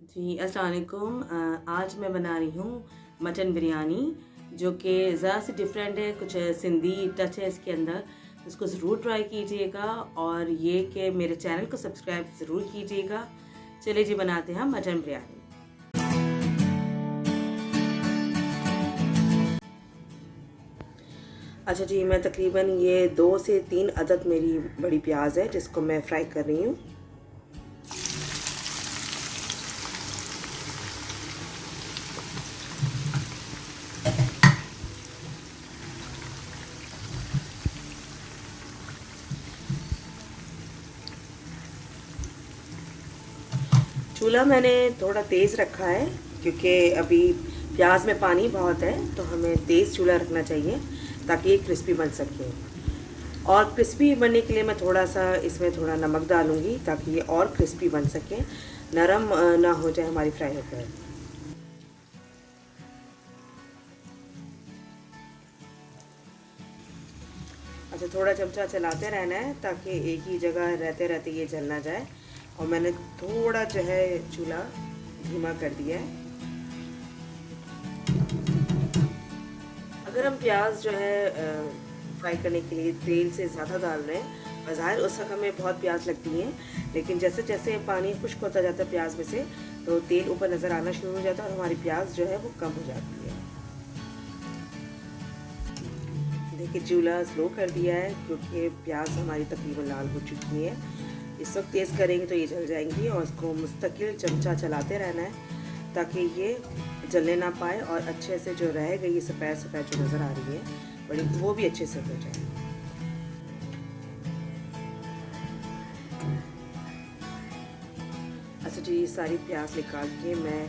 जी, अस्सलाम वालेकुम। आज मैं बना रही हूँ मटन बिरयानी, जो कि ज़रा सी डिफरेंट है, कुछ सिंधी टच है इसके अंदर। इसको ज़रूर ट्राई कीजिएगा और ये कि मेरे चैनल को सब्सक्राइब ज़रूर कीजिएगा। चलिए जी, बनाते हैं मटन बिरयानी। अच्छा जी, मैं तकरीबन ये 2 से 3 अदद मेरी बड़ी प्याज है जिसको मैं फ्राई कर रही हूँ। चूल्हा मैंने थोड़ा तेज़ रखा है क्योंकि अभी प्याज में पानी बहुत है, तो हमें तेज़ चूल्हा रखना चाहिए ताकि ये क्रिस्पी बन सके। और क्रिस्पी बनने के लिए मैं थोड़ा सा इसमें थोड़ा नमक डालूँगी ताकि ये और क्रिस्पी बन सके, नरम ना हो जाए हमारी फ्राई होकर। अच्छा, थोड़ा चमचा चलाते रहना है ताकि एक ही जगह रहते रहते ये जल ना जाए। और मैंने थोड़ा जो है चूल्हा धीमा कर दिया है। अगर हम प्याज जो है फ्राई करने के लिए तेल से ज़्यादा डाल रहे हैं, बज़ाहिर उस वक्त हमें बहुत प्याज लगती हैं, लेकिन जैसे जैसे पानी खुश्क होता जाता है प्याज में से, तो तेल ऊपर नज़र आना शुरू हो जाता है और हमारी प्याज जो है वो कम हो जाती है। देखिए, चूल्हा स्लो कर दिया है क्योंकि प्याज हमारी तकरीबन लाल हो चुकी है। इस वक्त तेज़ करेंगे तो ये जल जाएंगी और इसको मुस्तकिल चमचा चलाते रहना है ताकि ये जलने ना पाए और अच्छे से जो रह गई ये सफ़ेद सफ़ेद जो नज़र आ रही है बड़ी, वो भी अच्छे से हो जाए। अच्छा जी, सारी प्याज निकाल के मैं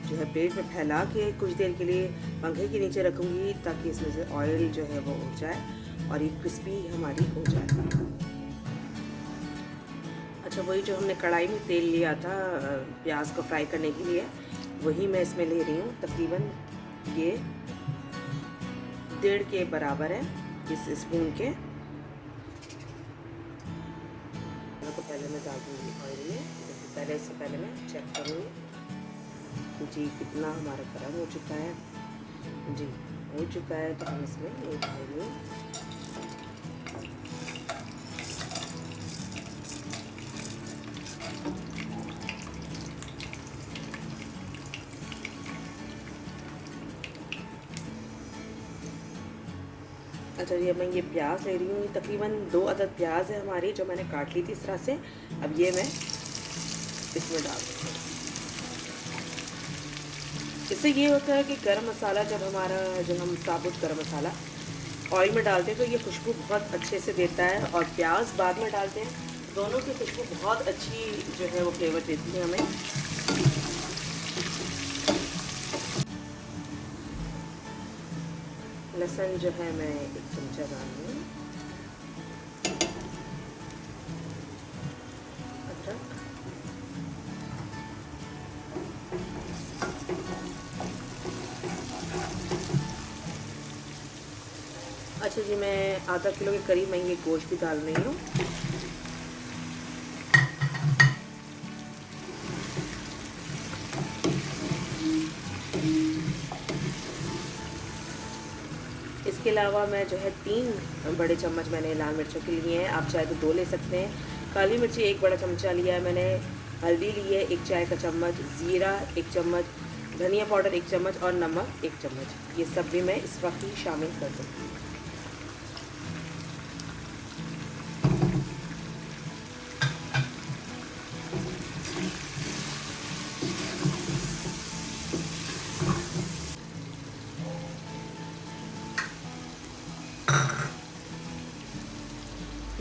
जो है प्लेट में फैला के कुछ देर के लिए पंखे के नीचे रखूँगी ताकि इसमें से ऑयल जो है वो उड़ जाए और ये क्रिस्पी हमारी हो जाए। अच्छा, वही जो हमने कढ़ाई में तेल लिया था प्याज को फ्राई करने के लिए, वही मैं इसमें ले रही हूँ। तकरीबन ये 1.5 के बराबर है, इस स्पून के। को पहले मैं डाल दूँगी ऑयल में। पहले इससे पहले मैं चेक करूँगी जी कितना हमारा गर्म हो चुका है। जी हो चुका है, तो हम इसमें ये डालेंगे। अच्छा जी, अब मैं ये प्याज ले रही हूँ। तकरीबन 2 अदद प्याज है हमारी जो मैंने काट ली थी इस तरह से। अब ये मैं इसमें डाल दूँगी। इससे ये होता है कि गरम मसाला जब हमारा जो हम साबुत गरम मसाला ऑयल में डालते हैं तो ये खुशबू बहुत अच्छे से देता है, और प्याज बाद में डालते हैं, दोनों की खुशबू बहुत अच्छी जो है वो फ्लेवर देती है हमें। लहसुन जो है मैं 1 चमचा डाल रही हूँ। अदरक, अच्छा जी, मैं आधा किलो के करीब मैं ये गोश्त भी डाल रही हूँ। इसके अलावा मैं जो है 3 बड़े चम्मच मैंने लाल मिर्चों के लिए हैं, आप चाहे तो 2 ले सकते हैं। काली मिर्ची 1 बड़ा चमचा लिया है मैंने। हल्दी ली है 1 चाय का चम्मच, ज़ीरा 1 चम्मच, धनिया पाउडर 1 चम्मच और नमक 1 चम्मच। ये सब भी मैं इस वक्त ही शामिल कर दूँगी।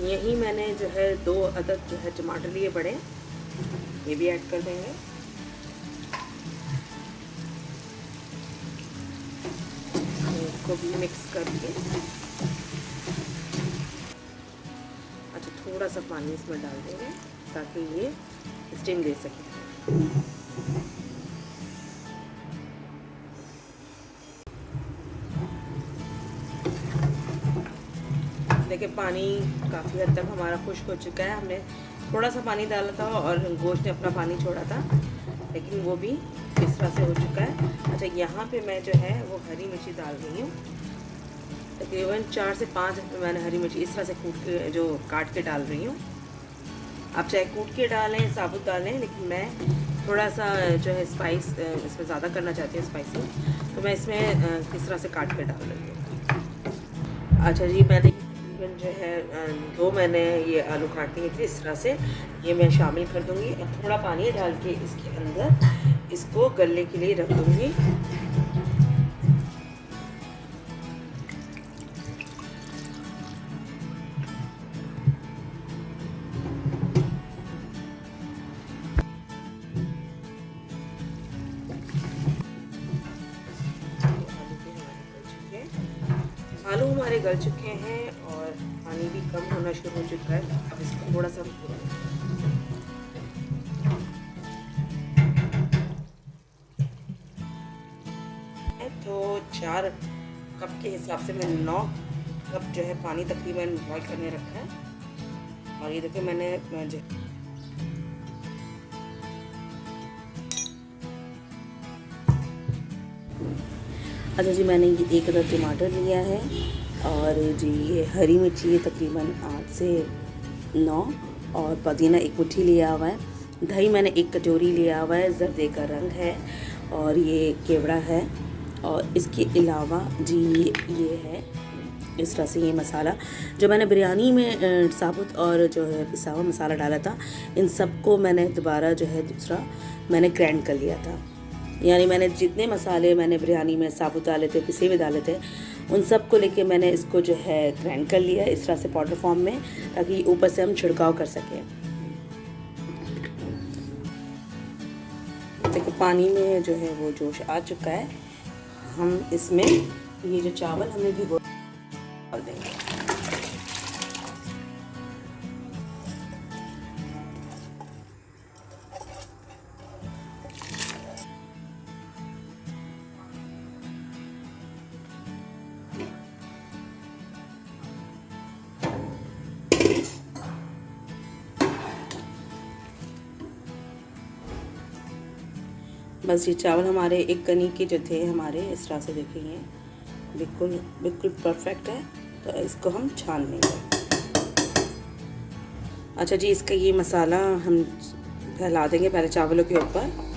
यही मैंने जो है 2 अदद जो है टमाटर लिए बड़े, ये भी ऐड कर देंगे। इसको भी मिक्स करके अच्छा थोड़ा सा पानी इसमें डाल देंगे ताकि ये स्टीम दे सके। देखिए, पानी काफ़ी हद तक हमारा खुश्क हो चुका है। हमने थोड़ा सा पानी डाला था और गोश्त ने अपना पानी छोड़ा था। लेकिन वो भी इस तरह से हो चुका है। अच्छा, यहाँ पे मैं जो है वो हरी मिर्ची डाल रही हूँ। तकरीबन 4 से 5 मैंने हरी मिर्ची इस तरह से कूट के जो काट के डाल रही हूँ। आप चाहे कूट के डालें, साबुत डालें, लेकिन मैं थोड़ा सा जो है स्पाइस इसमें ज़्यादा करना चाहती हूँ स्पाइसी, तो मैं इसमें इस तरह से काट के डाल रही हूँ। अच्छा जी, मैंने तकरीबन जो है 2 मैंने ये आलू काट लिए थे इस तरह से, ये मैं शामिल कर दूँगी और थोड़ा पानी डाल के इसके अंदर इसको गलने के लिए रख दूँगी। आलू हमारे गल चुके हैं और पानी भी कम होना शुरू हो चुका है। अब इसको थोड़ा सा तो 4 कप के हिसाब से मैं 9 कप जो है पानी तकरीबन बॉईल करने रखा है। और ये देखिए मैंने अच्छा जी, मैंने ये 1 अदद टमाटर लिया है और जी ये हरी मिर्ची है तकरीबन 8 से 9 और पुदीना 1 मुट्ठी लिया हुआ है। दही मैंने 1 कटोरी लिया हुआ है, जर्दे का रंग है और ये केवड़ा है। और इसके अलावा जी ये है इस तरह से ये मसाला जो मैंने बिरयानी में साबुत और जो है पिसा हुआ मसाला डाला था, इन सबको मैंने दोबारा जो है दूसरा मैंने ग्राइंड कर लिया था। यानी मैंने जितने मसाले मैंने बिरयानी में साबुत डाले थे, पिसे हुए डाले थे, उन सब को लेके मैंने इसको जो है ग्राइंड कर लिया इस तरह से पाउडर फॉर्म में, ताकि ऊपर से हम छिड़काव कर सकें। देखिए पानी में जो है वो जोश आ चुका है। हम इसमें ये जो चावल हमने भिगो डाल देंगे। बस ये चावल हमारे एक कनी के जो थे हमारे इस तरह से देखेंगे बिल्कुल बिल्कुल परफेक्ट है। तो इसको हम छान लेंगे। अच्छा जी, इसका ये मसाला हम फैला देंगे पहले चावलों के ऊपर।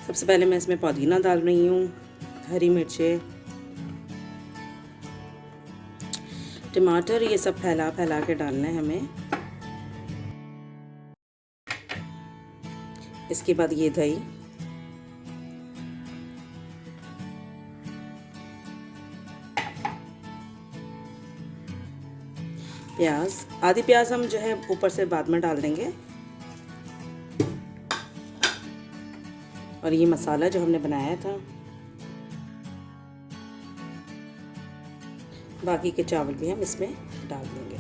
सबसे पहले मैं इसमें पुदीना डाल रही हूँ, हरी मिर्चें, टमाटर, ये सब फैला फैला के डालना है हमें। इसके बाद ये दही, प्याज, आधी प्याज हम जो है ऊपर से बाद में डाल देंगे। और ये मसाला जो हमने बनाया था, बाकी के चावल भी हम इसमें डाल देंगे।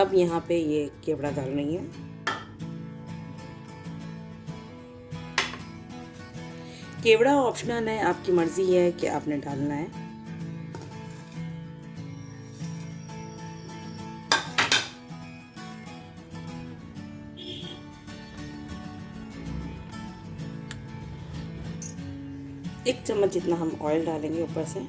अब यहाँ पे ये केवड़ा डाल रही हूँ। केवड़ा ऑप्शनल है, आपकी मर्जी है कि आपने डालना है। एक चम्मच जितना हम ऑयल डालेंगे ऊपर से।